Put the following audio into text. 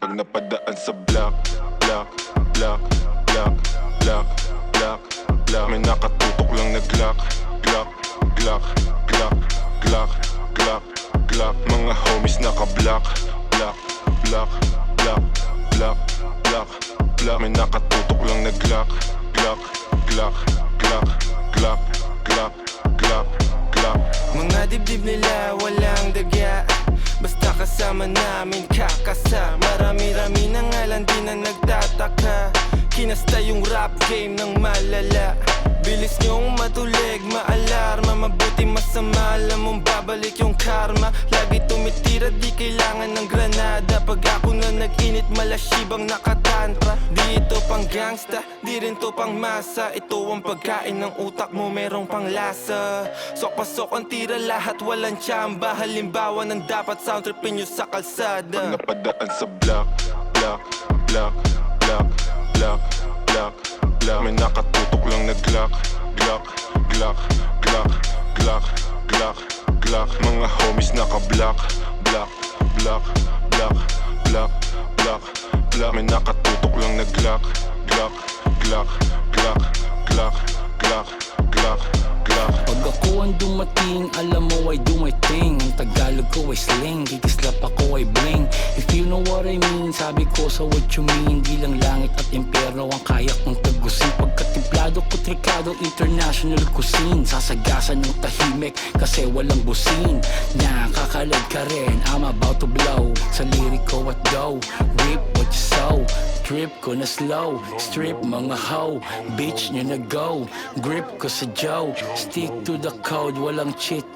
Pag napadaan sa block, block, block, block, block, block, block. May nakatutok lang na Glock, Glock, Glock, Glock, Glock, Glock, Glock. Mga homies naka-block, block, block, block, block, block, block. May nakatutok lang na Glock, Glock, Glock, Glock, Glock, Glock, Glock, Glock. Mga dibdib nila walang daga, basta kasama namin kakasa. Marami-rami na nga lang di na nagtataka. Kinasta yung rap game ng malala. Bilis niyong matulig, maalarma. Mabuti masama, alam mong babalik yung karma. Lagi tumitira, di kailangan ng granada. Pag ako na nag-init, malasibang nakatantra. Di ito pang gangsta, di rin to pang masa. Ito ang pagkain ng utak mo, merong pang lasa. Sok-pasok ang tira, lahat walang tsamba. Halimbawa ng dapat sound tripin nyo sa kalsada. Pag napadaan sa block, block, block, block, block, block, block. May nakatutok lang na Glock, Glock, Glock, Glock, Glock, Glock, Glock. Mga homies naka-block, block, block, block, block, block, block. May nakatutok lang na Glock, Glock, Glock, Glock, Glock, Glock, Glock, Glock. Pag ako ang dumating, alam mo I do my thing. Ang Tagalog ko ay sling, kikislap ako ay bling. If you know what I mean, sabi ko sa what you mean. Di lang langit at impyerno ang kaya kong tagusin. Pagkatimplado ko trikado, international cuisine. Sasagasan ng tahimik kasi walang busin. Nakakalad ka rin, I'm about to blow. Sa lirik ko at go, rip what you sow. Trip ko na slow, strip mga hoe. Bitch nyo na go, grip ko sa Joe. Stick to the code, walang cheat